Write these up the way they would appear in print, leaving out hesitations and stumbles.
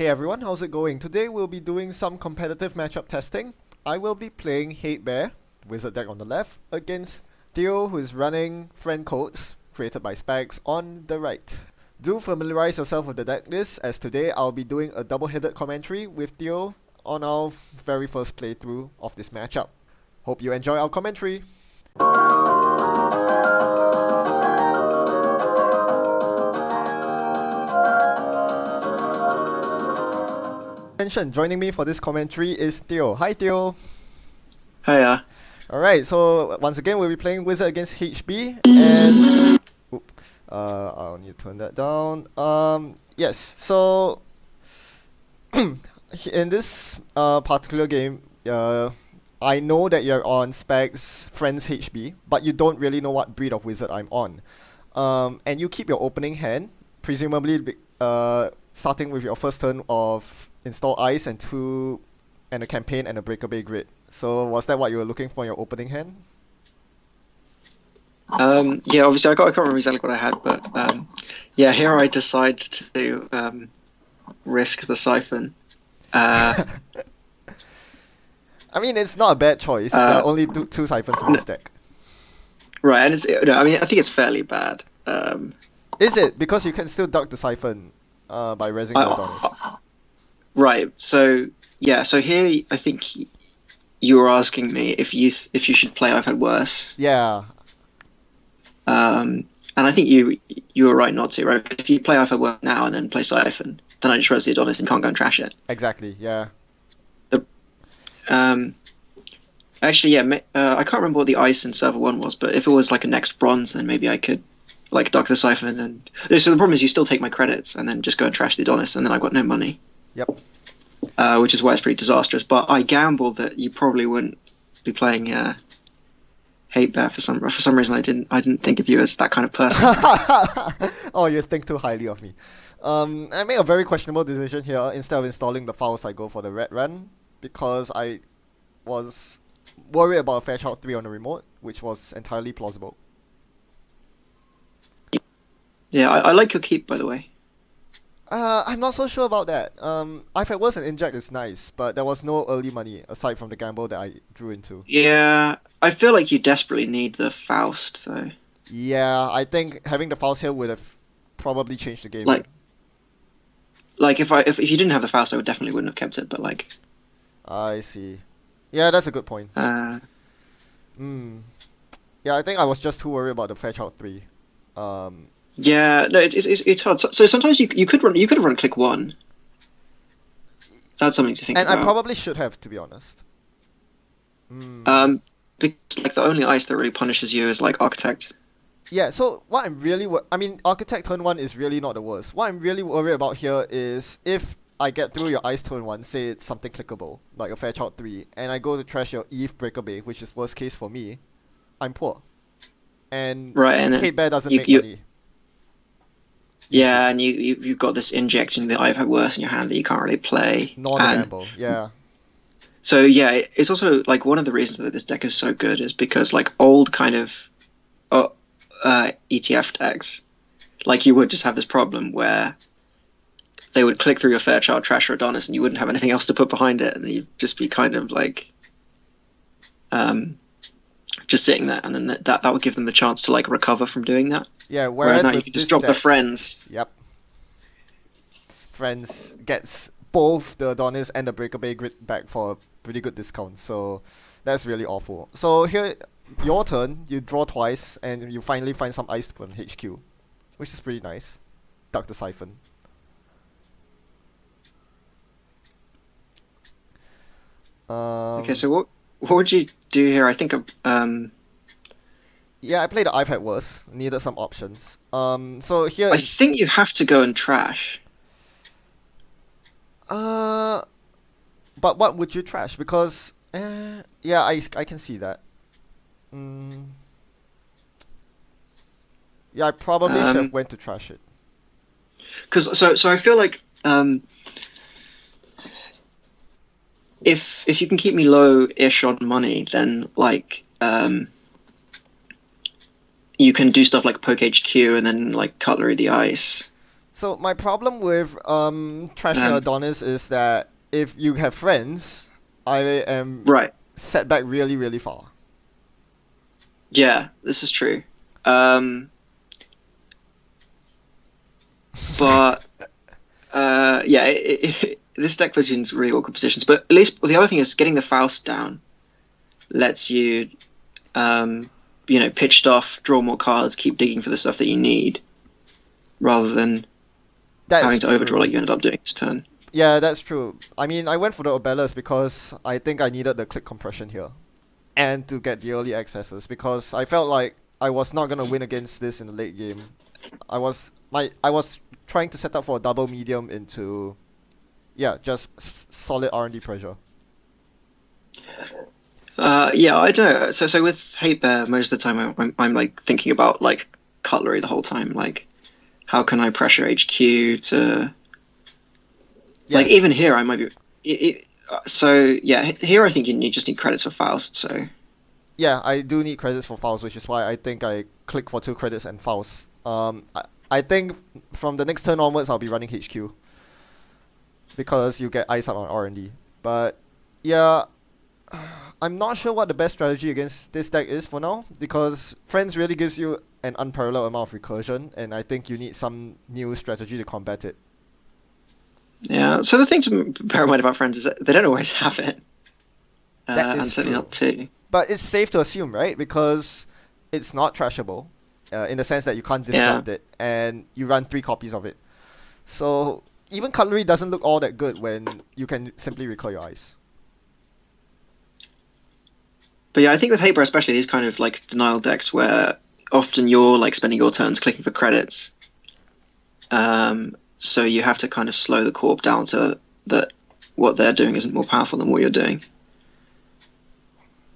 Hey everyone, how's it going? Today we'll be doing some competitive matchup testing. I will be playing Hate Bear, wizard deck on the left, against Theo, who is running Friendcoats, created by Spags, on the right. Do familiarize yourself with the deck list, as today I'll be doing a double-headed commentary with Theo on our very first playthrough of this matchup. Hope you enjoy our commentary. Joining me for this commentary is Theo. Hi Theo. Hiya. Alright, so once again we'll be playing Wizard against HB and I'll need to turn that down. Yes, so in this particular game, I know that you're on Spag's Friends HB, but you don't really know what breed of wizard I'm on. And you keep your opening hand, presumably starting with your first turn of install ice and a campaign and a breakaway grid. So was that what you were looking for in your opening hand? Yeah, obviously I can't remember exactly what I had, but yeah, here I decide to risk the siphon. I mean, it's not a bad choice. There are only two siphons in this deck. Right, and I mean, I think it's fairly bad. Is it? Because you can still duck the siphon by raising the Adonis. Right, so yeah, so here I think you were asking me if you should play I've Had Worse. Yeah. And I think you were right not to, right? Because if you play I've Had Worse now and then play Siphon, then I just raise the Adonis and can't go and trash it. Exactly, yeah. Actually, yeah, I can't remember what the ice in server 1 was, but if it was like a next bronze, then maybe I could like duck the Siphon and... So the problem is you still take my credits and then just go and trash the Adonis, and then I've got no money. Yep. Which is why it's pretty disastrous. But I gambled that you probably wouldn't be playing Hate Bear for some reason. I didn't think of you as that kind of person. Oh, you think too highly of me. I made a very questionable decision here. Instead of installing the files, I go for the red run because I was worried about a Fairchild 3 on the remote, which was entirely plausible. Yeah, I like your keep, by the way. I'm not so sure about that. I've had worse and inject is nice, but there was no early money aside from the gamble that I drew into. Yeah, I feel like you desperately need the Faust though. Yeah, I think having the Faust here would have probably changed the game. Like if you didn't have the Faust, I would definitely wouldn't have kept it. But like, I see. Yeah, that's a good point. Yeah, I think I was just too worried about the Fairchild 3. Yeah, no, it's hard. So sometimes you could have run click 1. That's something to think about. And I probably should have, to be honest. Because like the only ice that really punishes you is like Architect. Yeah, so what I'm really I mean, Architect turn 1 is really not the worst. What I'm really worried about here is if I get through your ice turn 1, say it's something clickable, like a Fairchild 3, and I go to trash your Eve Breakaway, which is worst case for me, I'm poor. And right, and Hate Bear doesn't make money. Yeah, and you've got this injecting that I've Had Worse in your hand that you can't really play. Non-gamble, yeah. So yeah, it's also like one of the reasons that this deck is so good is because like old kind of ETF decks, like you would just have this problem where they would click through your Fairchild, trash your Adonis, and you wouldn't have anything else to put behind it, and you'd just be kind of like just sitting there, and then that would give them the chance to like recover from doing that. Yeah, whereas now you can just drop the Friends. Yep. Friends gets both the Adonis and the Breakaway grid back for a pretty good discount, so that's really awful. So here, your turn, you draw twice, and you finally find some ice to put on HQ, which is pretty nice. Duck the Siphon. Okay, so what would you do here? I think yeah, I played the I've Had Worse. Needed some options. So here I think you have to go and trash. But what would you trash? Because yeah, I can see that. Yeah, I probably should have went to trash it. Because so I feel like if you can keep me low-ish on money, then like you can do stuff like Poke HQ and then like Cutlery the Ice. So my problem with trashing Um, Adonis is that if you have friends, I am right. set back really, really far. Yeah, this is true. Um, but yeah, this deck puts you in really awkward positions. But at least the other thing is getting the Faust down lets you, um, pitch stuff, draw more cards, keep digging for the stuff that you need, rather than That's having to overdraw true. like you ended up doing this turn. Yeah, that's true. I mean, I went for the Obelus because I think I needed the click compression here and to get the early accesses because I felt like I was not gonna win against this in the late game. I was trying to set up for a double medium into yeah, just solid R&D pressure. Yeah, I don't know. So with Hate Bear, most of the time I'm like thinking about like cutlery the whole time. Like, how can I pressure HQ to Yeah, like even here I might be. So yeah, here I think you just need credits for Faust. So yeah, I do need credits for fouls, which is why I think I click for 2 credits and fouls. I think from the next turn onwards I'll be running HQ because you get ice up on R&D. But yeah, I'm not sure what the best strategy against this deck is for now because Friends really gives you an unparalleled amount of recursion, and I think you need some new strategy to combat it. yeah. So the thing to bear in mind about friends is that they don't always have it, That and is certainly true. not two. But it's safe to assume, right? Because it's not trashable, in the sense that you can't Yeah. disrupt it, and you run 3 copies of it. So even cutlery doesn't look all that good when you can simply recur your eyes. But yeah, I think with Haber especially these kind of like denial decks where often you're like spending your turns clicking for credits. So you have to kind of slow the corp down to that what they're doing isn't more powerful than what you're doing.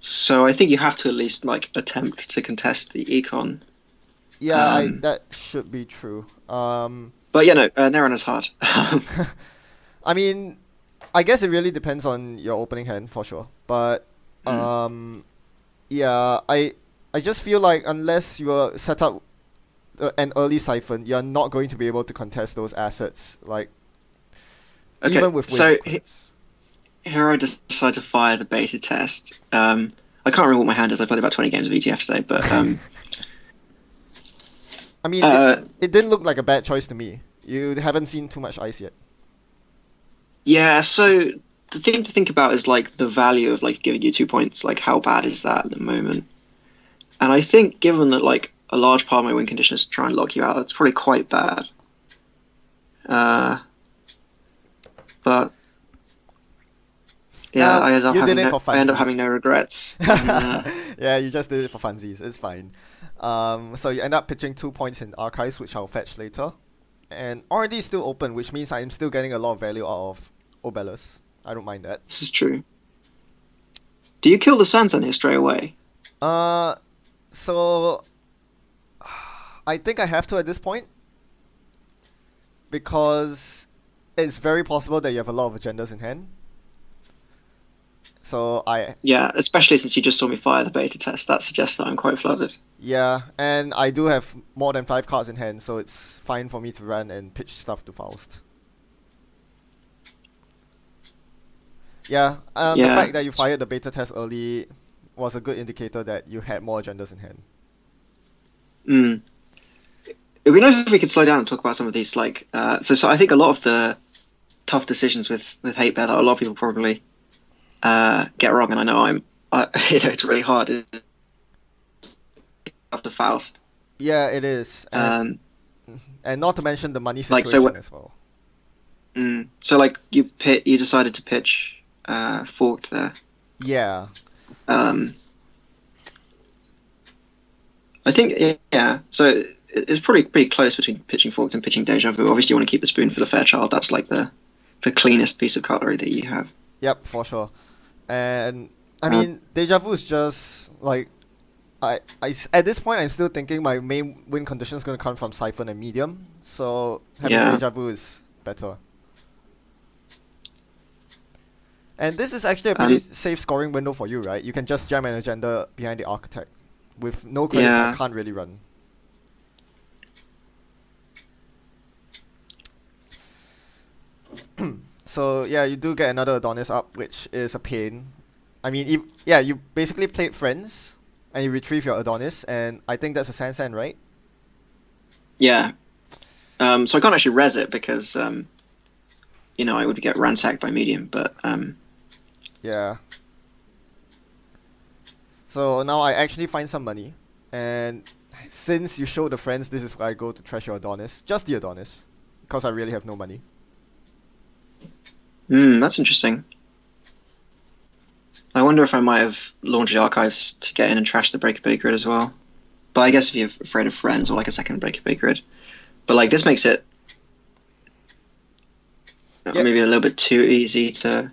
So I think you have to at least like attempt to contest the econ. Yeah, I Um, that should be true. but yeah, no, Netrunner's hard. I mean, I guess it really depends on your opening hand for sure. But Mm. yeah, I just feel like unless you are set up an early siphon, you're not going to be able to contest those assets. Like Okay, even with so wizard cards. here I decide to fire the beta test. I can't remember what my hand is. I played about 20 games of ETF today, but I mean, uh, it didn't look like a bad choice to me. You haven't seen too much ice yet. yeah. So the thing to think about is like the value of like giving you 2 points. Like how bad is that at the moment? And I think given that like a large part of my win condition is to try and lock you out, that's probably quite bad. Uh, but yeah, Nah, you did it for I end up having no funsies. regrets. And Yeah, you just did it for funsies. It's fine. So you end up pitching 2 points in archives, which I'll fetch later. And R&D is still open, which means I'm still getting a lot of value out of Obelus. I don't mind that. this is true. Do you kill the Sands on here straight away? Uh, so I think I have to at this point because it's very possible that you have a lot of agendas in hand. So Yeah, especially since you just saw me fire the beta test. That suggests that I'm quite flooded. yeah, and I do have more than 5 cards in hand, so it's fine for me to run and pitch stuff to Faust. Yeah, the Yeah. fact that you fired the beta test early was a good indicator that you had more agendas in hand. Mm. It'd be nice if we could slow down and talk about some of these. Like, so I think a lot of the tough decisions with Hate Bear that a lot of people probably get wrong, and I know it's really hard. Is after Faust. Yeah, it is, Um, and not to mention the money like situation as well. so like you decided to pitch forked there. Yeah, Um, I think yeah. So it's pretty close between pitching forked and pitching deja vu. Obviously, you want to keep the spoon for the Fairchild. That's like the cleanest piece of cutlery that you have. yep, for sure. And I Uh, mean, deja vu is just like at this point I'm still thinking my main win condition is gonna come from siphon and medium. So having yeah, deja vu is better. And this is actually a pretty and safe scoring window for you, right? You can just jam an agenda behind the architect. With no credits, I yeah. can't really run. So yeah, you do get another Adonis up, which is a pain. I mean, yeah, you basically played friends, and you retrieve your Adonis, and I think that's a Sansan, right? Yeah. So I can't actually res it because I would get ransacked by medium. But Yeah. So now I actually find some money, and since you show the friends, this is where I go to trash your Adonis, just the Adonis, because I really have no money. that's interesting. I wonder if I might have launched the archives to get in and trash the Breaker Bay grid as well. But I guess if you're afraid of friends or like a second Breaker Bay grid. But like this makes it Yeah, maybe a little bit too easy to.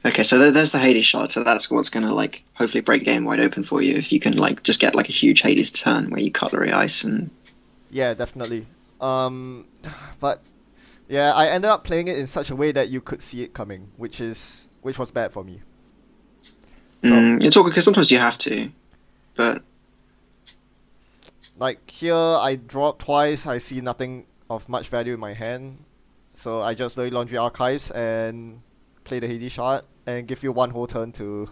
Okay, so there's the Hades shard. So that's what's gonna like hopefully break game wide open for you if you can like just get like a huge Hades turn where you cutlery ice and. yeah, definitely. Um, but yeah, I ended up playing it in such a way that you could see it coming, which was bad for me. So It's awkward because sometimes you have to, but like here, I draw twice. I see nothing of much value in my hand, so I just lay Laundry Archives and play the Hades shard and give you one whole turn to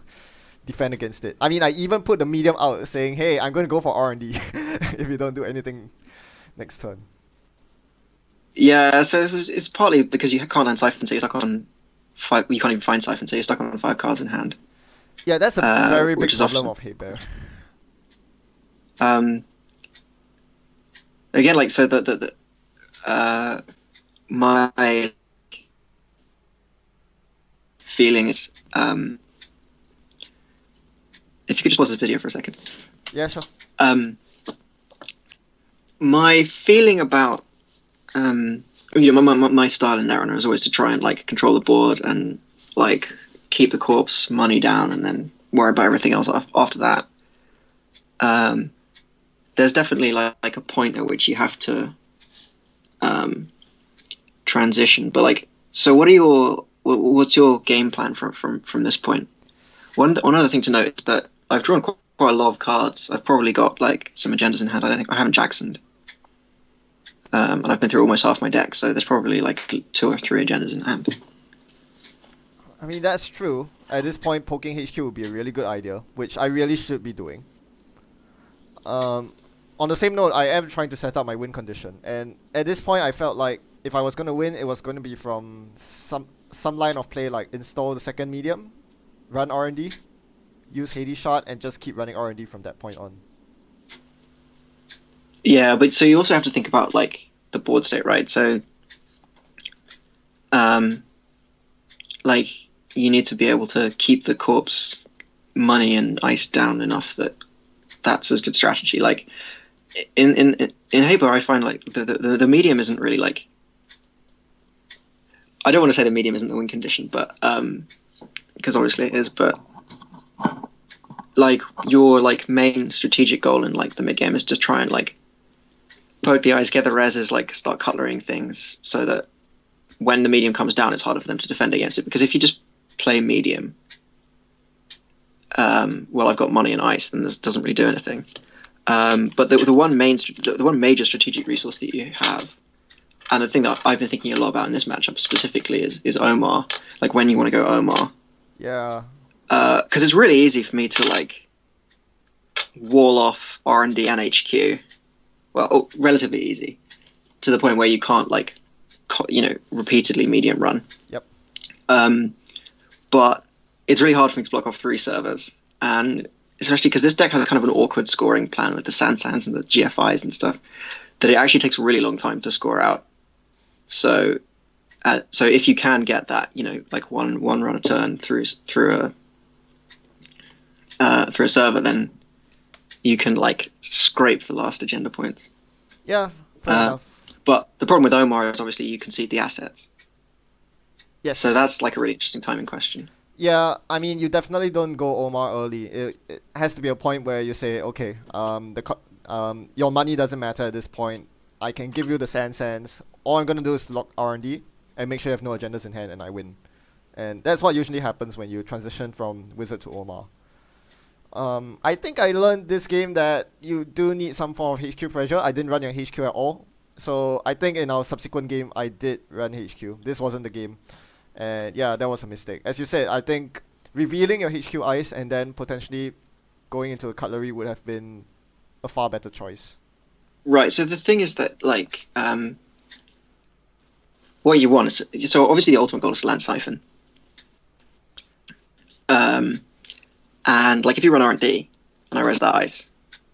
defend against it. I mean, I even put the medium out, saying, "Hey, I'm going to go for R&D if you don't do anything next turn." yeah. So it's partly because you can't land Siphon, so you're stuck on five. You can't even find Siphon, so you're stuck on 5 cards in hand, Yeah, that's a very big which is problem often. of Hate Bear. Um, Again, like so the my feeling is if you could just pause this video for a second. Yeah, sure. My feeling about my style in Netrunner is always to try and like control the board and like keep the corpse money down and then worry about everything else after that. Um, there's definitely like a point at which you have to transition, but like, so what's your game plan from this point? One other thing to note is that I've drawn quite a lot of cards. I've probably got like some agendas in hand. I haven't Jacksoned. And I've been through almost half my deck, so there's probably like 2 or 3 agendas in hand. I mean, that's true. At this point, poking HQ would be a really good idea, which I really should be doing. Um, on the same note, I am trying to set up my win condition, and at this point, I felt like if I was gonna win, it was gonna be from some line of play like install the second medium, run R&D, use Hades shot, and just keep running R&D from that point on. Yeah, but so you also have to think about like the board state, right? So, um, like you need to be able to keep the corpse money and ice down enough that that's a good strategy. Like in Haber, I find like the medium isn't really like. I don't want to say the medium isn't the win condition, but because obviously it is, but like your like main strategic goal in like the mid game is just try and like poke the eyes, get the reses, like start cutlerying things so that when the medium comes down, it's harder for them to defend against it. Because if you just play medium, well, I've got money and ice, then this doesn't really do anything. But the one major strategic resource that you have, and the thing that I've been thinking a lot about in this matchup specifically is Omar. Like when you want to go Omar, Yeah. because it's really easy for me to like wall off R&D and HQ. Well, relatively easy to the point where you can't like repeatedly medium run. Yep. But it's really hard for me to block off 3 servers, and especially because this deck has kind of an awkward scoring plan with the Sansans and the GFIs and stuff, that it actually takes a really long time to score out. So if you can get that, like one run a turn through a server, then you can like scrape the last agenda points. Yeah. Fair enough. But the problem with Omar is obviously you concede the assets. Yes. So that's like a really interesting timing question. Yeah, I mean, you definitely don't go Omar early. It has to be a point where you say, okay, your money doesn't matter at this point. I can give you the Sands. All I'm gonna do is lock R&D and make sure you have no agendas in hand, and I win. And that's what usually happens when you transition from Wizard to Omar. I think I learned this game that you do need some form of HQ pressure. I didn't run your HQ at all, So I think in our subsequent game, I did run HQ. This wasn't the game. And yeah, that was a mistake. As you said, I think revealing your HQ ice and then potentially going into a cutlery would have been a far better choice. Right. So the thing is that what you want is, so obviously the ultimate goal is to land Siphon. Um, and like if you run R&D and I res that ice,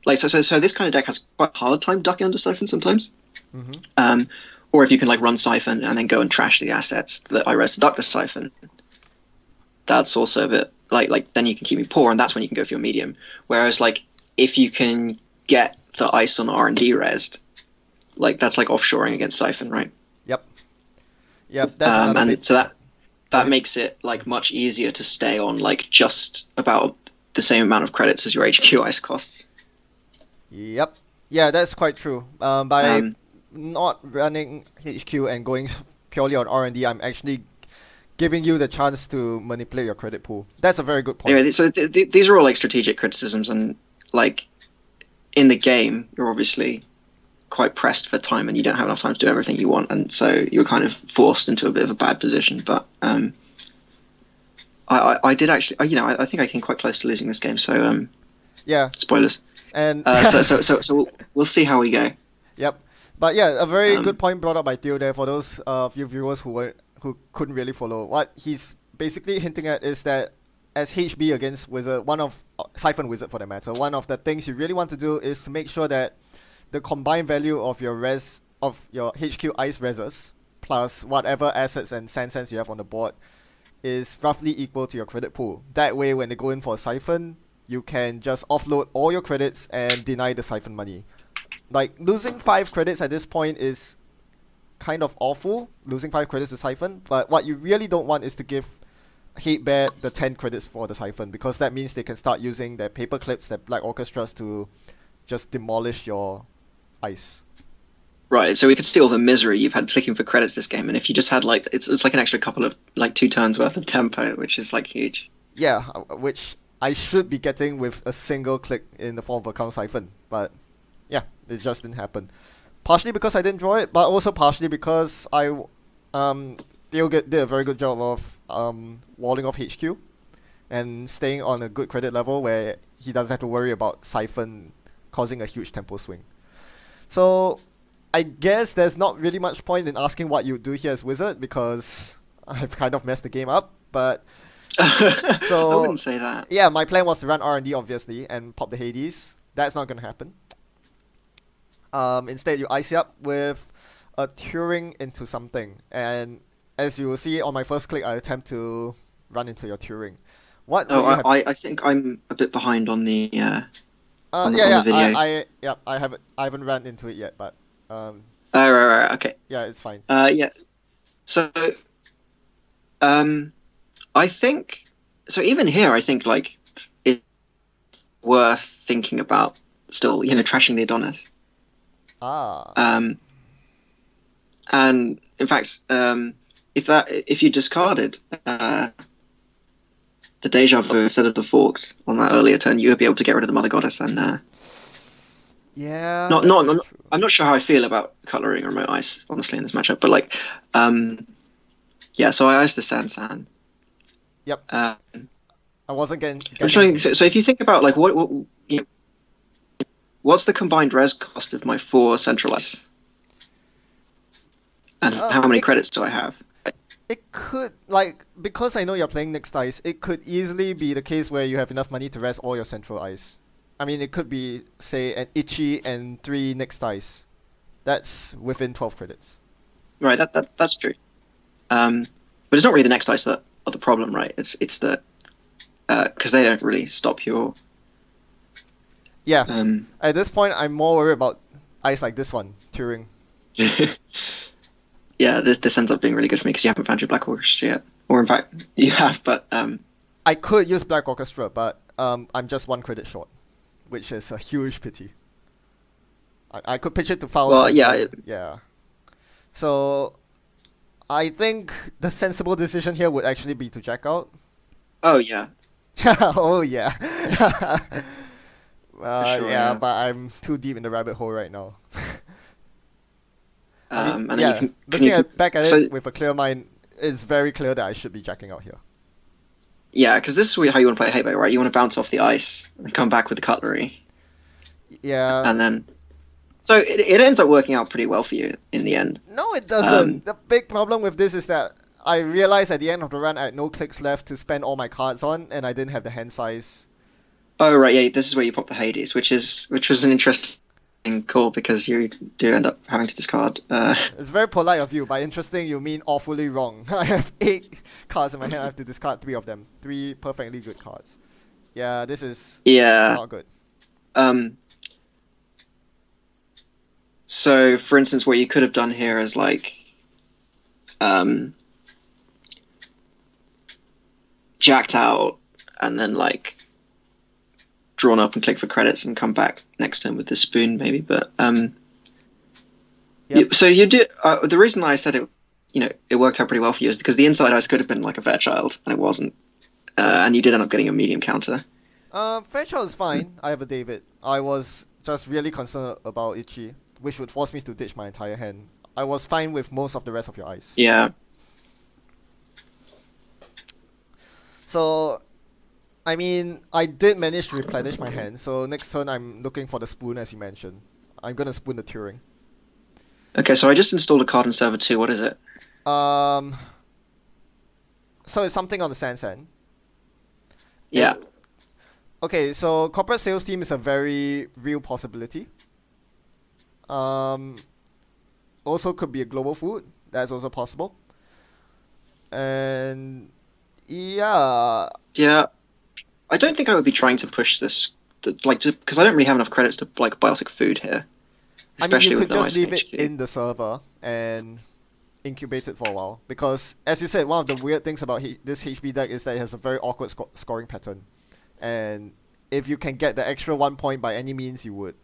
like so this kind of deck has quite a hard time ducking under Siphon sometimes. Mm-hmm. Or if you can like run Siphon and then go and trash the assets that I res to duck the Siphon, that's also a bit like then you can keep me poor, and that's when you can go for your medium. Whereas like if you can get the ice on R&D resed, like that's like offshoring against Siphon, right? Yep. Yep. That's another and bit. so that Right. makes it like much easier to stay on like just about the same amount of credits as your HQ ice costs. Yep. Yeah, that's quite true. By Um, not running HQ and going purely on R&D, I'm actually giving you the chance to manipulate your credit pool. That's a very good point. anyway, so these are all like strategic criticisms, and like in the game, you're obviously quite pressed for time, and you don't have enough time to do everything you want, and so you're kind of forced into a bit of a bad position. But I did actually, I think I came quite close to losing this game. So Yeah, spoilers. and So we'll see how we go. yep. But yeah, a very Um, good point brought up by Theo there for those few viewers who couldn't really follow. What he's basically hinting at is that as HB against Wizard, one of Siphon Wizard for that matter, one of the things you really want to do is to make sure that the combined value of your HQ ice reses plus whatever assets and sand sands you have on the board is roughly equal to your credit pool. That way, when they go in for a Siphon, you can just offload all your credits and deny the Siphon money. Like losing 5 credits at this point is kind of awful, losing 5 credits to Siphon, but what you really don't want is to give Hate Bear the 10 credits for the Siphon, because that means they can start using their paper clips, their black orchestras to just demolish your ice. right, so we could see all the misery you've had clicking for credits this game, and if you just had like it's like an extra couple of like 2 turns worth of tempo, which is like huge. Yeah, which I should be getting with a single click in the form of a count Siphon, but yeah, it just didn't happen. Partially because I didn't draw it, but also partially because Theo did a very good job of walling off HQ and staying on a good credit level where he doesn't have to worry about Siphon causing a huge tempo swing. So I guess there's not really much point in asking what you do here as Wizard, because I've kind of messed the game up. But I wouldn't say that. yeah, my plan was to run R&D obviously and pop the Hades. That's not gonna happen. Instead, you ice it up with a Turing into something, and as you will see on my first click, I attempt to run into your Turing. What will Oh, you have? I think I'm a bit behind on the on Yeah, yeah, the video. I haven't ran into it yet, but Oh, right, okay. yeah, it's fine. Yeah. So, I think so. Even here, I think like it's worth thinking about still, trashing the Adonis. Ah, And in fact, if you discarded the Deja Vu instead of the Forked on that earlier turn, you would be able to get rid of the Mother Goddess. And yeah, not, that's true. I'm not sure how I feel about cutlery and remote ice, honestly, in this matchup. But like, yeah. So I iced the San. Yep, Um, I wasn't I'm getting trying. into So if you think about like what's the combined res cost of my 4 central ice, and how many it, credits do I have? it could, like, because I know you're playing next ice, it could easily be the case where you have enough money to rest all your central ice. I mean, it could be, say, an Itchy and 3 next ice. That's within 12 credits. Right. That's true. But it's not really the next ice that are the problem, right? It's the because they don't really stop your Yeah, um. at this point, I'm more worried about ice like this one, Turing. Yeah, this ends up being really good for me because you haven't found your Black Orchestra yet, or in fact you have, but I could use Black Orchestra, but I'm just 1 credit short, which is a huge pity. I could pitch it to Faust. well, and yeah, then- yeah. So, I think the sensible decision here would actually be to jack out. oh yeah, Oh yeah. for sure, Yeah, yeah. but I'm too deep in the rabbit hole right now. I mean, And then yeah, you can looking you, back at so it with a clear mind, it's very clear that I should be jacking out here. yeah, because this is how you want to play hate bear, right? You want to bounce off the ice and come back with the cutlery, Yeah. and then so it ends up working out pretty well for you in the end. No, it doesn't. Um, The big problem with this is that I realized at the end of the run I had no clicks left to spend all my cards on, and I didn't have the hand size. oh right, yeah, this is where you pop the Hades, which was an interesting call because you do end up having to discard. It's very polite of you. By interesting, you mean awfully wrong. I have 8 cards in my hand. I have to discard 3 of them. 3 perfectly good cards. Yeah, this is Yeah. not good. Um, so, for instance, what you could have done here is like um, jacked out and then like drawn up and click for credits and come back next turn with the spoon maybe. But Yep. so you did. The reason I said it worked out pretty well for you is because the inside ice could have been like a Fairchild and it wasn't, and you did end up getting a medium counter. Fairchild is fine. I have a David. I was just really concerned about Ichi, which would force me to ditch my entire hand. I was fine with most of the rest of your ice. Yeah. So, I mean, I did manage to replenish my hand. So next turn, I'm looking for the spoon, as you mentioned. I'm gonna spoon the Turing. Okay, so I just installed a card in server 2. What is it? Um. So it's something on the Sansan. Yeah. Okay, so corporate sales team is a very real possibility. Also could be a global food. That's also possible. And yeah, Yeah. I don't think I would be trying to push this, because I don't really have enough credits to like buy like food here, I mean, especially you with could no just ice leave it HQ. in the server and incubate it for a while. Because, as you said, one of the weird things about this HB deck is that it has a very awkward scoring pattern. And if you can get the extra 1 point by any means, you would.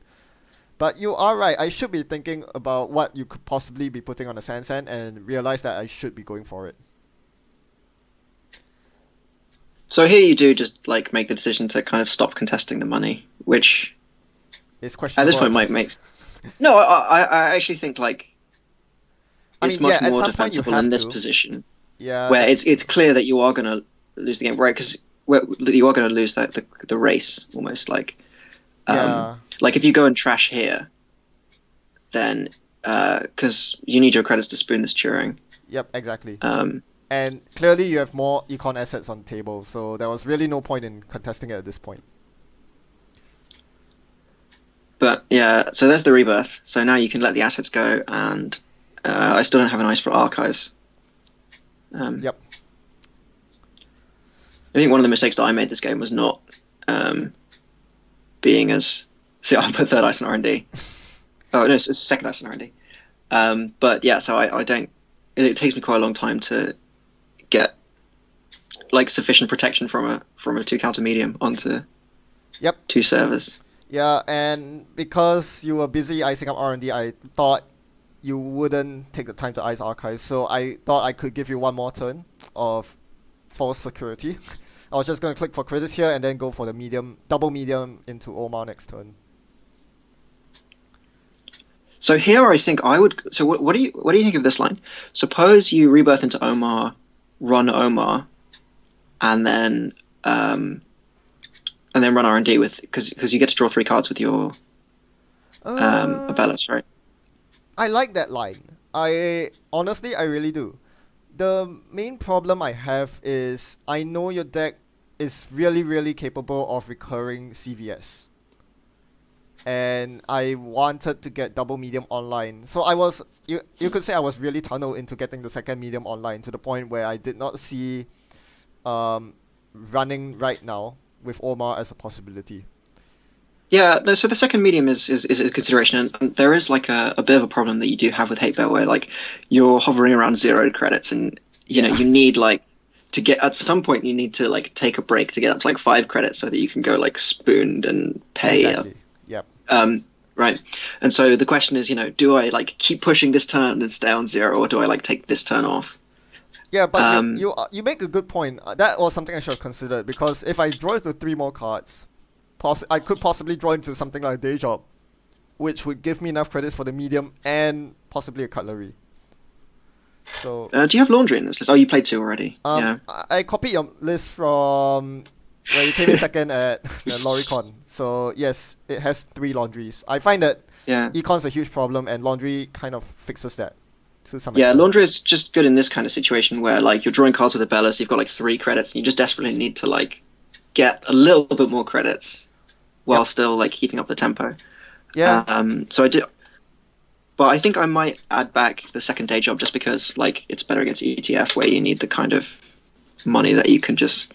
But you are right, I should be thinking about what you could possibly be putting on the Sansan and realize that I should be going for it. So here you do just like make the decision to kind of stop contesting the money, which It's at questionable. this point might best. make. No, I actually think like I it's mean, much yeah, at more some point you defensible have in this to. position Yeah, where that's it's clear that you are going to lose the game, right? Because you are going to lose the race almost like. Yeah. Like if you go and trash here, then because you need your credits to spoon this Turing. Yep, exactly. Um, And clearly you have more econ assets on the table, so there was really no point in contesting it at this point. But yeah, so there's the rebirth. So now you can let the assets go, and I still don't have an ice for archives. Yep. I think one of the mistakes that I made this game was not being as. See, I put third ice on R&D. Oh no, it's second ice on R&D. But yeah, so I don't. It takes me quite a long time to get like sufficient protection from a 2 counter medium onto Yep. 2 servers. Yeah, and because you were busy icing up R&D, I thought you wouldn't take the time to ice archives, so I thought I could give you one more turn of false security. I was just going to click for credits here and then go for the double medium into Omar next turn. So here I think I would. So what do you think of this line? Suppose you rebirth into Omar, run Omar, and then run R&D with because you get to draw 3 cards with your Abellis, right? I like that line. Honestly, I really do. The main problem I have is I know your deck is really, really capable of recurring CVS. And I wanted to get double medium online. So you could say I was really tunneled into getting the second medium online to the point where I did not see running right now with Omar as a possibility. Yeah, no, so the second medium is a consideration, and there is like a bit of a problem that you do have with hate bear where like you're hovering around 0 credits, and you know you need like to get at some point you need to like take a break to get up to like 5 credits so that you can go like spooned and pay. Exactly. Yep. Right, and so the question is, do I like keep pushing this turn and stay on 0, or do I like take this turn off? Yeah, but you make a good point. That was something I should have considered, because if I draw into 3 more cards, I could possibly draw into something like a day job, which would give me enough credits for the medium and possibly a cutlery. So Do you have laundry in this list? Oh, you played two already. Yeah. I copied your list from where you came in second at the Loricon. So yes, it has 3 laundries. I find that Yeah. econ's a huge problem, and laundry kind of fixes that to some Yeah, extent. laundry is just good in this kind of situation where like you're drawing cards with a Bella, so you've got like 3 credits, and you just desperately need to like get a little bit more credits while Yep. still like keeping up the tempo. Yeah. So I did, but I think I might add back the second day job just because like it's better against ETF where you need the kind of money that you can just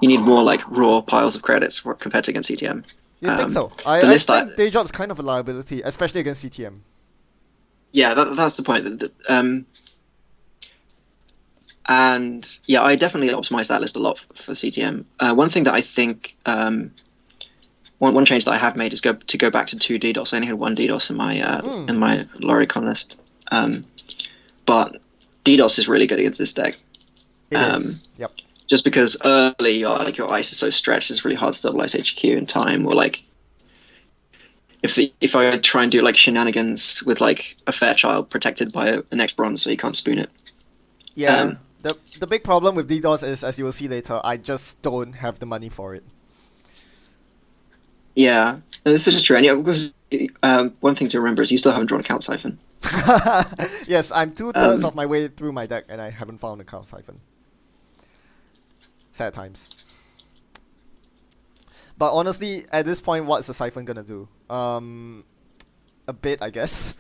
you need more like raw piles of credits compared to against CTM. You think so? The I list think that day job's kind of a liability, especially against CTM. yeah, that's the point. And yeah, I definitely optimized that list a lot for CTM. One thing that I think one change that I have made is to go back to 2 DDoS. I only had 1 DDoS in my Loricon list, but DDoS is really good against this deck. It is. Yep. Just because early your ice is so stretched, it's really hard to double ice HQ in time. Or like if I try and do like shenanigans with like a Fairchild protected by a next bronze, so you can't spoon it. Yeah. The big problem with DDoS is, as you will see later, I just don't have the money for it. Yeah, this is just true. And yeah, because one thing to remember is you still haven't drawn a count siphon. Yes, I'm 2/3 of my way through my deck and I haven't found a Count Siphon. Sad times. But honestly, at this point, what's the Siphon gonna do? A bit, I guess.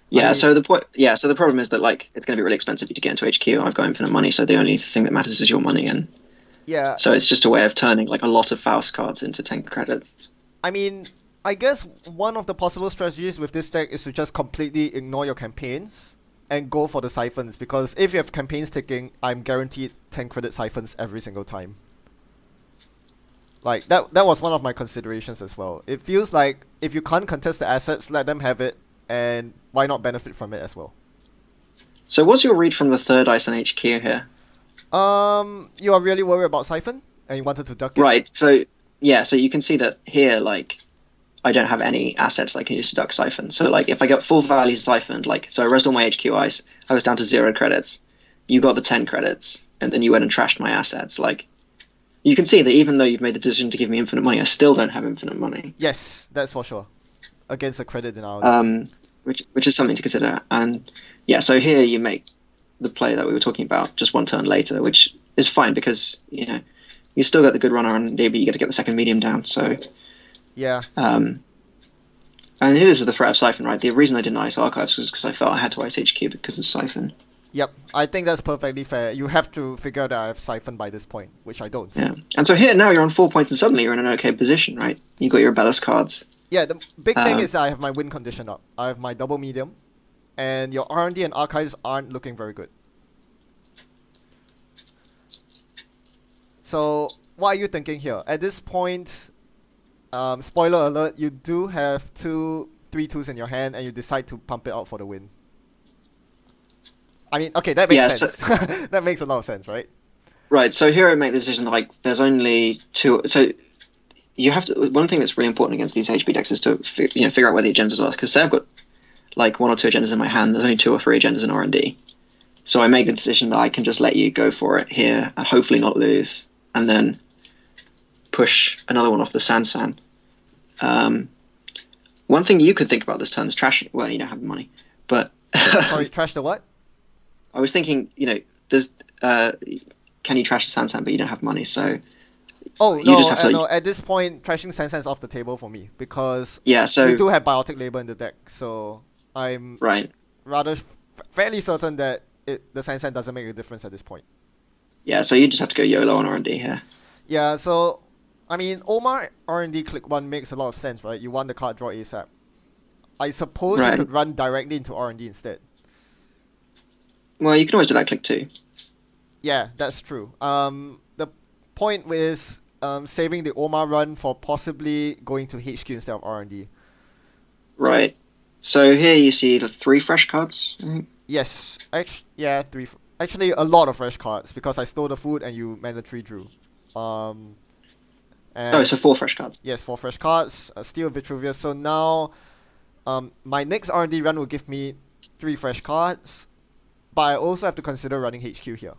Yeah, I- so the problem is that like it's going to be really expensive to get into HQ. I've got infinite money, so the only thing that matters is your money, and Yeah, so it's just a way of turning like a lot of Faust cards into 10 credits. I mean, I guess one of the possible strategies with this deck is to just completely ignore your campaigns and go for the siphons, because if you have campaigns ticking, I'm guaranteed 10 credit siphons every single time. Like, that was one of my considerations as well. It feels like if you can't contest the assets, let them have it, and why not benefit from it as well? So what's your read from the third ice on HQ here? You are really worried about siphon, and you wanted to duck it? Right. So yeah, so you can see that here, like I don't have any assets that I can use to duck siphon. So like if I get full value siphoned, like so I rezzed all my HQ ice, I was down to 0 credits. You got the 10 credits, and then you went and trashed my assets. Like you can see that even though you've made the decision to give me infinite money, I still don't have infinite money. Yes, that's for sure. Against the credit denial. Which is something to consider. And yeah, so here you make the play that we were talking about just 1 turn later, which is fine because you still get the good runner on D, but you get to get the second medium down. So Yeah. and here is the threat of siphon, right? The reason I didn't ice archives was because I felt I had to ice HQ because of siphon. Yep, I think that's perfectly fair. You have to figure that I have siphon by this point, which I don't. Yeah, and so here now you're on 4 points, and suddenly you're in an okay position, right? You got your Bellis cards. Yeah, the big thing is that I have my win condition up. I have my double medium, and your R&D and archives aren't looking very good. So, what are you thinking here? At this point, spoiler alert, you do have 3/2s in your hand, and you decide to pump it out for the win. I mean, okay, that makes Yeah, sense. That makes a lot of sense, right? Right, so here I make the decision like there's only 2. So you have to. One thing that's really important against these HB decks is to figure out where the agendas are. Because say I've got like 1 or 2 agendas in my hand, there's only 2 or 3 agendas in R&D. So I make the decision that I can just let you go for it here and hopefully not lose, and then push another one off the Sansan. One thing you could think about this turn is trashing. Well, you don't have the money, but Sorry, trash the what? I was thinking, there's can you trash the Sansan, but you don't have money, so Oh, you no, just have to. no, at this point, trashing Sansan's off the table for me, because Yeah, so we do have Biotic Labor in the deck, so I'm right. rather fairly certain that the Sansan doesn't make a difference at this point. Yeah, so you just have to go YOLO on R&D here. Yeah, so, I mean, Omar R&D click 1 makes a lot of sense, right? You want the card draw ASAP. I suppose you Right. could run directly into R&D instead. Well, you can always do that click 2. Yeah, that's true. The point is saving the Omar run for possibly going to HQ instead of R&D. Right. So here you see the 3 fresh cards. Yes, actually a lot of fresh cards, because I stole the food and you mandatory drew. And So 4 fresh cards. yes, 4 fresh cards, Steel Vitruvius. So now My next R&D run will give me 3 fresh cards, but I also have to consider running HQ here.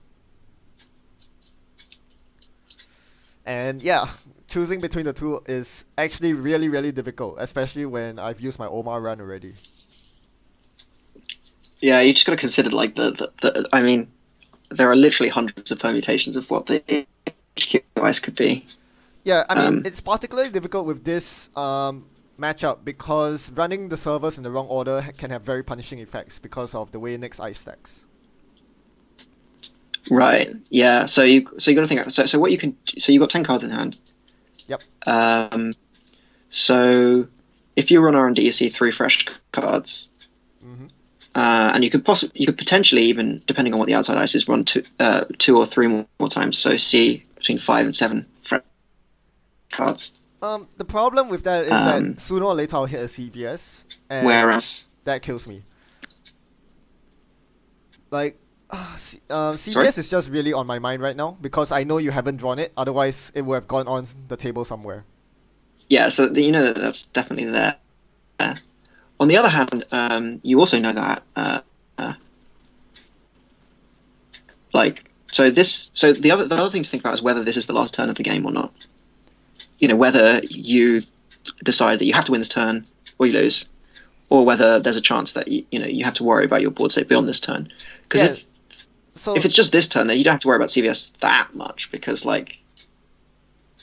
And yeah, choosing between the two is actually really, really difficult, especially when I've used my Omar run already. Yeah, you just got to consider like the. I mean, there are literally hundreds of permutations of what the HQ ice could be. Yeah, I mean, Um, it's particularly difficult with this matchup because running the servers in the wrong order can have very punishing effects because of the way next ice stacks. right. Yeah. So you got to think. So what you can. So you got 10 cards in hand. Yep. So if you run R&D, you see 3 fresh cards. Mm-hmm. And you could potentially even, depending on what the outside ice is, run 2 or 3 more times. So see between 5 and 7 fresh cards. The problem with that is Um, that sooner or later I'll hit a CVS, and whereas, that kills me. Like, sorry, CVS is just really on my mind right now because I know you haven't drawn it. Otherwise, it would have gone on the table somewhere. yeah. So you know that's definitely there. On the other hand, you also know that so the other thing to think about is whether this is the last turn of the game or not. You know, whether you decide that you have to win this turn or you lose, or whether there's a chance that you have to worry about your board state beyond this turn. Because Yeah. So if it's just this turn, then you don't have to worry about CVS that much because like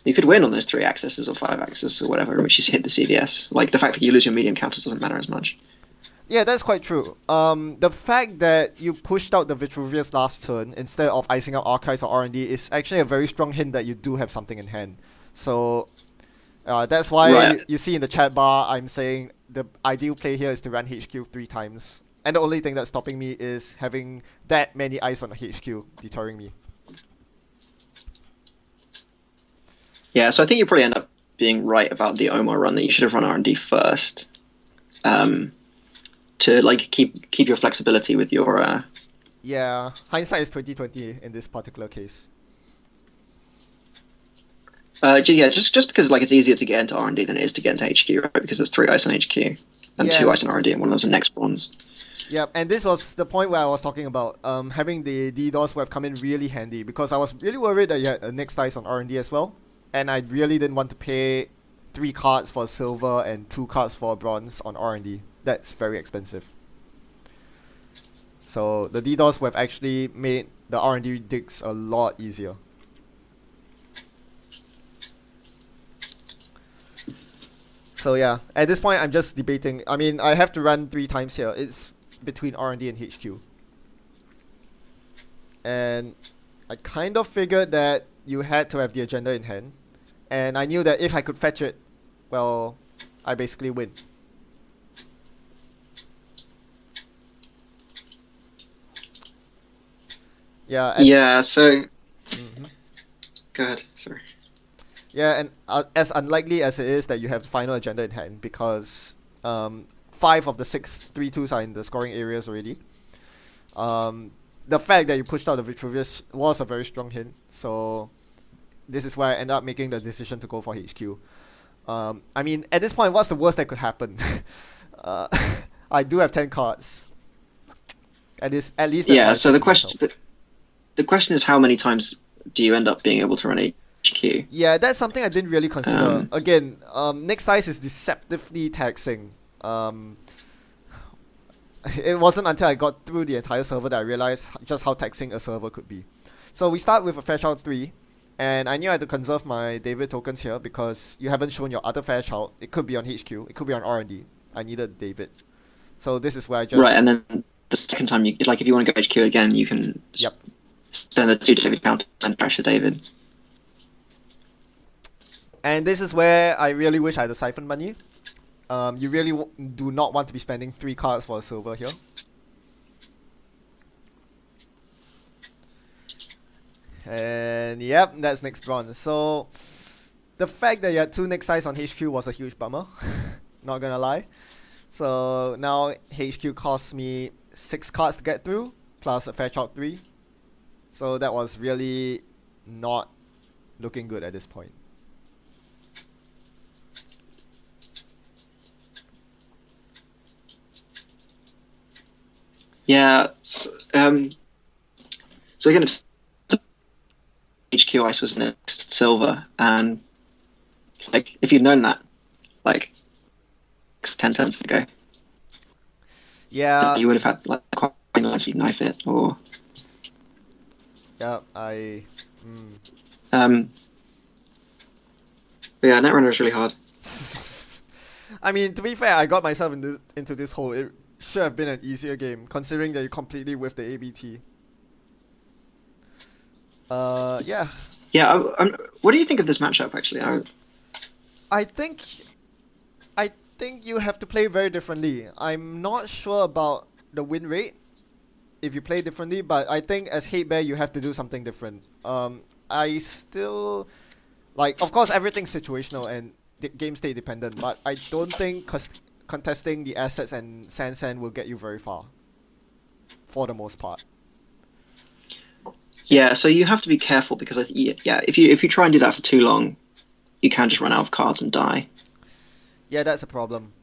you could win on those 3 accesses or 5 accesses or whatever in which you hit the CVS. Like the fact that you lose your medium counters doesn't matter as much. yeah, that's quite true. The fact that you pushed out the Vitruvius last turn instead of icing out Archives or R&D is actually a very strong hint that you do have something in hand. So that's why Right. you see in the chat bar I'm saying the ideal play here is to run HQ 3 times. And the only thing that's stopping me is having that many ice on the HQ deterring me. Yeah, so I think you probably end up being right about the Omar run that you should have run R&D first. To like keep your flexibility with your Yeah, hindsight is 2020 in this particular case. yeah, just because like it's easier to get into R&D than it is to get into HQ, right? Because there's 3 ice on HQ and 2 ice on R&D, and one of those are next bronze. Yep, and this was the point where I was talking about having the DDoS would have come in really handy because I was really worried that you had a next dice on R&D as well, and I really didn't want to pay 3 cards for silver and 2 cards for bronze on R&D. That's very expensive. So the DDoS would have actually made the R&D digs a lot easier. So yeah, at this point I'm just debating. I mean, I have to run 3 times here. It's between R&D and HQ. And I kind of figured that you had to have the agenda in hand. And I knew that if I could fetch it, well, I basically win. Yeah. Yeah, so Mhm. go ahead. Sorry. Yeah, and as unlikely as it is that you have the final agenda in hand, because 5 of the 6 3-2s are in the scoring areas already. The fact that you pushed out the Vitruvius was a very strong hint, so this is why I ended up making the decision to go for HQ. I mean, at this point, what's the worst that could happen? uh, I do have 10 cards. At least that's what Yeah, I so said the to question myself. the question is how many times do you end up being able to run HQ? Yeah, that's something I didn't really consider. Um, Again, next dice is deceptively taxing. It wasn't until I got through the entire server that I realized just how taxing a server could be. So we start with a Fairchild 3, and I knew I had to conserve my David tokens here because you haven't shown your other Fairchild. It could be on HQ, it could be on R&D. I needed David. So this is where I just... right, and then the second time, you like if you want to go HQ again, you can Yep. spend the 2 David counters and crash the David. And this is where I really wish I had the siphon money. You really do not want to be spending 3 cards for a silver here. And yep, that's next bronze. So the fact that you had 2 next size on HQ was a huge bummer. Not gonna lie. So now HQ costs me 6 cards to get through, plus a Fairchild 3. So that was really not looking good at this point. Yeah. So again, it's HQ ice was next silver, and like if you'd known that, like 10 turns ago, Yeah, you would have had like quite a nice you'd knife it, or yeah, I. Mm. um. But yeah, Netrunner is really hard. I mean, to be fair, I got myself into this hole. It should have been an easier game, considering that you completely with the ABT. Yeah, Yeah. What do you think of this matchup? Actually, I think I think you have to play very differently. I'm not sure about the win rate if you play differently, but I think as Hate Bear you have to do something different. I still like, of course, everything's situational and game state dependent, but I don't think contesting the assets and Sand will get you very far, for the most part. yeah. So you have to be careful because yeah, if you try and do that for too long, you can just run out of cards and die. Yeah, that's a problem.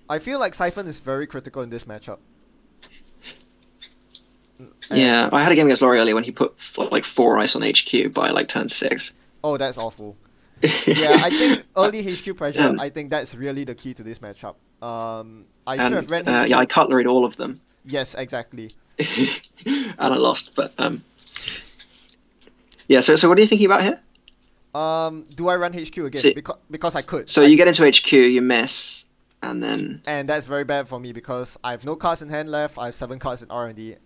I feel like Siphon is very critical in this matchup. And Yeah, I had a game against Laurie earlier when he put like 4 ice on HQ by like turn 6. oh, that's awful. Yeah, I think early HQ pressure. and I think that's really the key to this matchup. I should have and ran yeah, I HQ. cutleried all of them, Yes, exactly. and I lost. But yeah. So what are you thinking about here? Do I run HQ again? So, Because I could. so you get into HQ, you miss, and then And that's very bad for me because I have no cards in hand left. I have 7 cards in R&D.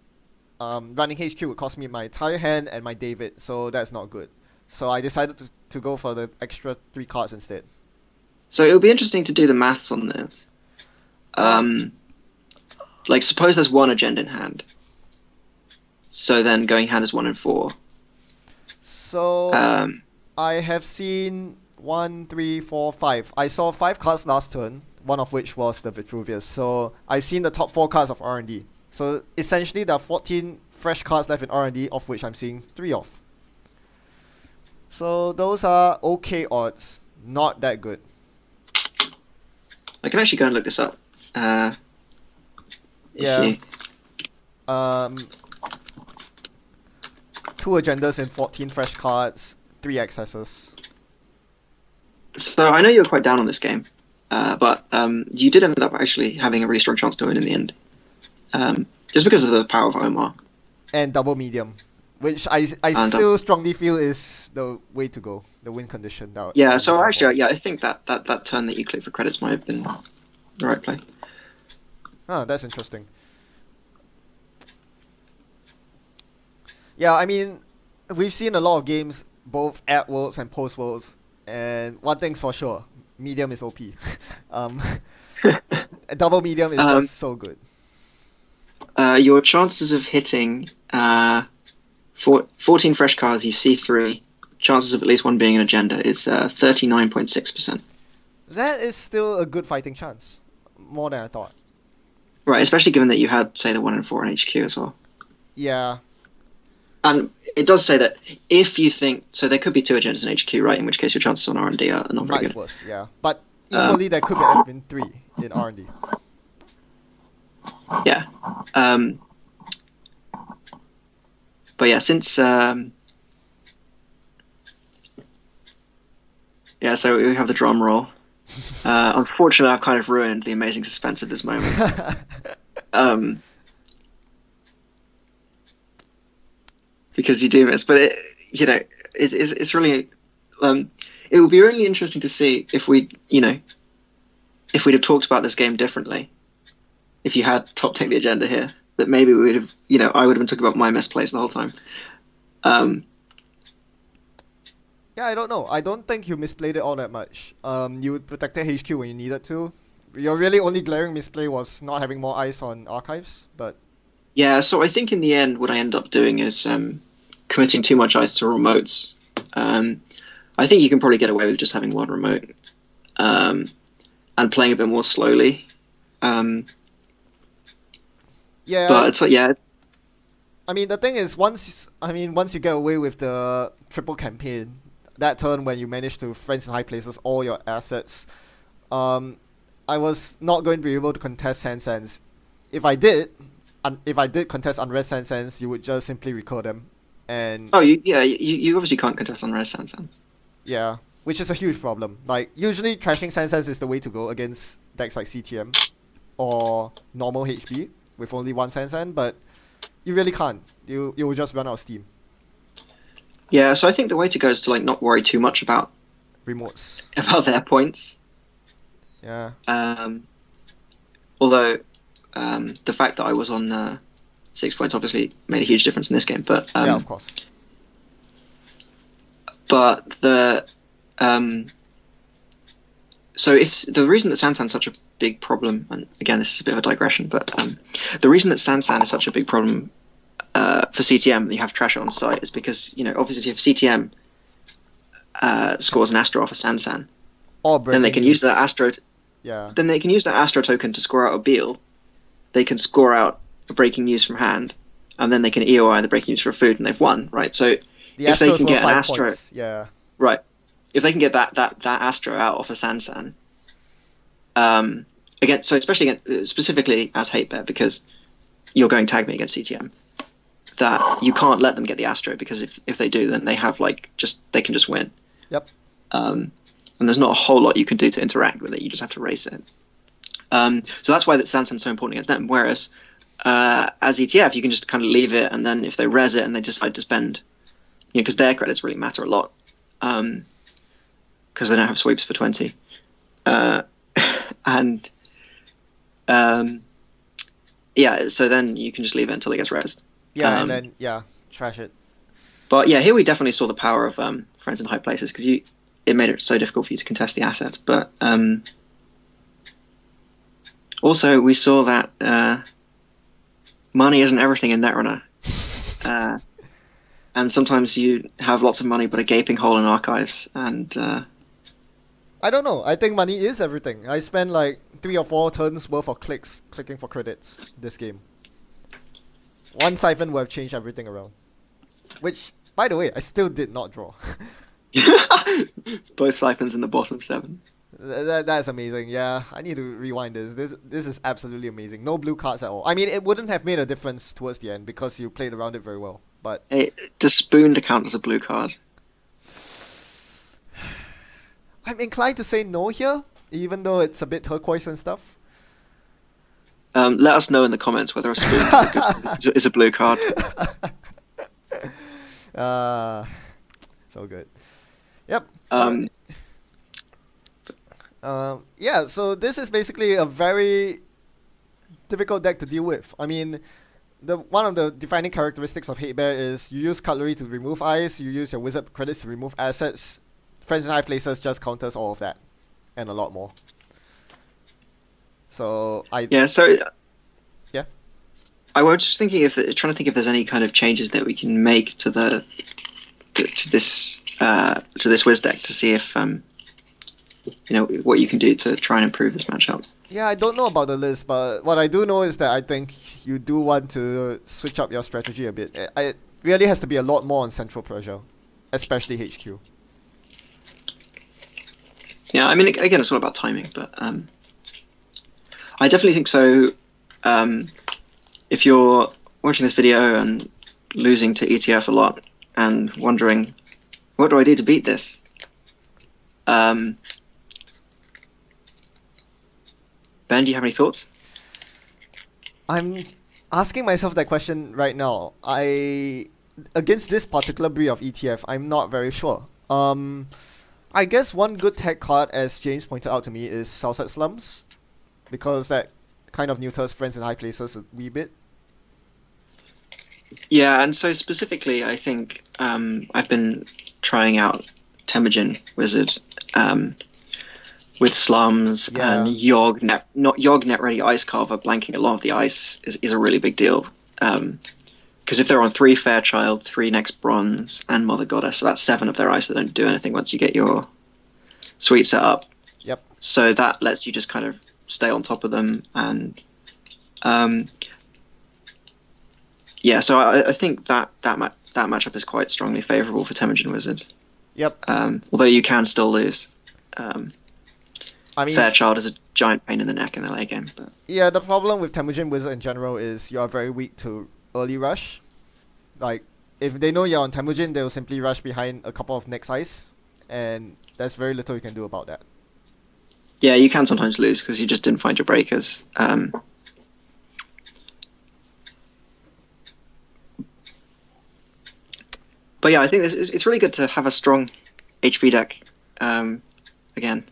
Running HQ would cost me my entire hand and my David, so that's not good. So I decided to go for the extra 3 cards instead. so it'll be interesting to do the maths on this. Um, Um, like suppose there's one agenda in hand. So then going hand is 1 and 4. so Um, I have seen 1, 3, 4, 5. I saw 5 cards last turn, one of which was the Vitruvius. So I've seen the top 4 cards of R&D. So essentially there are 14 fresh cards left in R&D, of which I'm seeing 3 of. So those are okay odds, not that good. I can actually go and look this up. If Yeah. you- Um, 2 agendas and 14 fresh cards, 3 accesses. So I know you were quite down on this game, but you did end up actually having a really strong chance to win in the end, just because of the power of Omar. And double medium, which I And, still strongly feel is the way to go, the win condition. Yeah. I'm So looking actually, for. yeah, I think that turn that you clicked for credits might have been the right play. Ah, that's interesting. Yeah, I mean, we've seen a lot of games, both at Worlds and post Worlds, and one thing's for sure, medium is OP. um, double medium is Um, just so good. Your chances of hitting 14 fresh cards, you see 3. Chances of at least one being an agenda is 39.6%. That is still a good fighting chance, more than I thought. Right, especially given that you had, say, the 1 and 4 on HQ as well. Yeah, And it does say that if you think so, there could be 2 agendas in HQ, right? In which case your chances on R&D are not very much good. worse. Yeah, but equally there could have been 3 in R&D. Yeah. But yeah, since yeah, so we have the drum roll. Unfortunately, I've kind of ruined the amazing suspense of this moment. Because you do miss, but it's really it would be really interesting to see if we'd have talked about this game differently. If you had top take the agenda here, that maybe we would have, I would have been talking about my misplays the whole time. Yeah, I don't know. I don't think you misplayed it all that much. You protected HQ when you needed to. Your really only glaring misplay was not having more ice on archives, but Yeah, so I think in the end, what I end up doing is committing too much ice to remotes. I think you can probably get away with just having one remote and playing a bit more slowly. yeah. But it's like, yeah, I mean, the thing is, once you get away with the triple campaign, that turn when you manage to friends in high places all your assets, I was not going to be able to contest Sands. If I did, if I did contest unrest Sansans, you would just simply recur them, and Oh, you obviously can't contest on Red Sansan. yeah, which is a huge problem. Like usually trashing Sansans is the way to go against decks like CTM or normal HB with only one Sansan, but you really can't. You will just run out of steam. Yeah, so I think the way to go is to like not worry too much about Remotes. their points. Yeah. Although the fact that I was on 6 points obviously made a huge difference in this game, but Yeah, of course. but the so if the reason that Sansan's such a big problem, and again this is a bit of a digression, but the reason that Sansan is such a big problem for CTM that you have to trash it on site is because, obviously if CTM scores an Astro off a Sansan, Or then they can breaking use that news. Astro. Yeah. Then they can use that Astro token to score out a Beal. They can score out a breaking news from hand, and then they can EOI the breaking news for a food, and they've won, right? So The if they Astros can were get an 5 Astro, points. Yeah. right? If they can get that Astro out off a Sansan, again, so especially specifically as hate bear, because you're going tag me against CTM, that you can't let them get the Astro, because if they do, then they have they can just win. Yep. And there's not a whole lot you can do to interact with it. You just have to race it. So that's why that Sansan's so important against them. Whereas as ETF, you can just kind of leave it, and then if they res it and they decide to spend, because their credits really matter a lot, because they don't have sweeps for 20, and yeah, so then you can just leave it until it gets resed. Yeah, and then trash it. But yeah, here we definitely saw the power of Friends in High Places, because it made it so difficult for you to contest the assets. But also we saw that money isn't everything in Netrunner. And sometimes you have lots of money but a gaping hole in archives. And I don't know. I think money is everything. I spent like 3 or 4 turns worth of clicking for credits this game. One siphon would have changed everything around. Which, by the way, I still did not draw. both siphons in the bottom 7. That's amazing. Yeah, I need to rewind this. This is absolutely amazing. No blue cards at all. I mean, it wouldn't have made a difference towards the end because you played around it very well. But Does Spoon count as a blue card? I'm inclined to say no here, even though it's a bit turquoise and stuff. Let us know in the comments whether a Spoon is a blue card. So good. Yep. Yeah, so this is basically a very difficult deck to deal with. I mean, one of the defining characteristics of Hate Bear is you use Cutlery to remove ice, you use your Wizard credits to remove assets. Friends in High Places just counters all of that, and a lot more. So I was just thinking trying to think if there's any kind of changes that we can make to this Wiz deck to see if what you can do to try and improve this matchup. Yeah, I don't know about the list, but what I do know is that I think you do want to switch up your strategy a bit. It really has to be a lot more on central pressure, especially HQ. Yeah, I mean, again, it's all about timing, but I definitely think so. If you're watching this video and losing to ETF a lot and wondering, what do I do to beat this? Ben, do you have any thoughts? I'm asking myself that question right now. Against this particular breed of ETF, I'm not very sure. I guess one good tech card, as James pointed out to me, is Southside Slums, because that kind of neuters Friends in High Places a wee bit. Yeah, and so specifically, I think I've been trying out Temujin Wizard with Slums and Yogg Net Ready Ice Carver blanking a lot of the ice is a really big deal. Because if they're on 3 Fairchild, 3 Next Bronze, and Mother Goddess, so that's 7 of their ice that don't do anything once you get your suite set up. Yep. So that lets you just kind of stay on top of them, and so I think that matchup is quite strongly favourable for Temujin Wizard. Yep. Although you can still lose. I mean, Fairchild is a giant pain in the neck in the late game. But yeah, the problem with Temujin Wizard in general is you are very weak to early rush. Like, if they know you're on Temujin, they'll simply rush behind a couple of next ice, and there's very little you can do about that. yeah, you can sometimes lose because you just didn't find your breakers. But yeah, I think it's really good to have a strong HP deck again.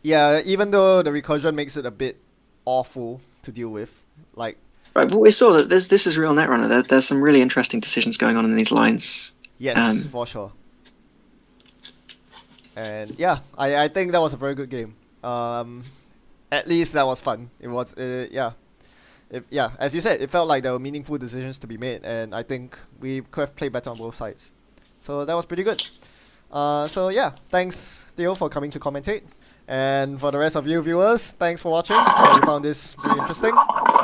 Yeah, even though the recursion makes it a bit awful to deal with, like, Right, but we saw that this is real Netrunner. There's some really interesting decisions going on in these lines. yes, for sure. And yeah, I think that was a very good game. At least that was fun. It was, yeah. Yeah, as you said, it felt like there were meaningful decisions to be made, and I think we could have played better on both sides. So that was pretty good. So yeah, thanks Theo for coming to commentate. And for the rest of you viewers, thanks for watching. Hope you found this pretty interesting.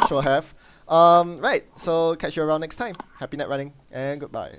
Sure have. Right, so catch you around next time. Happy net running and goodbye.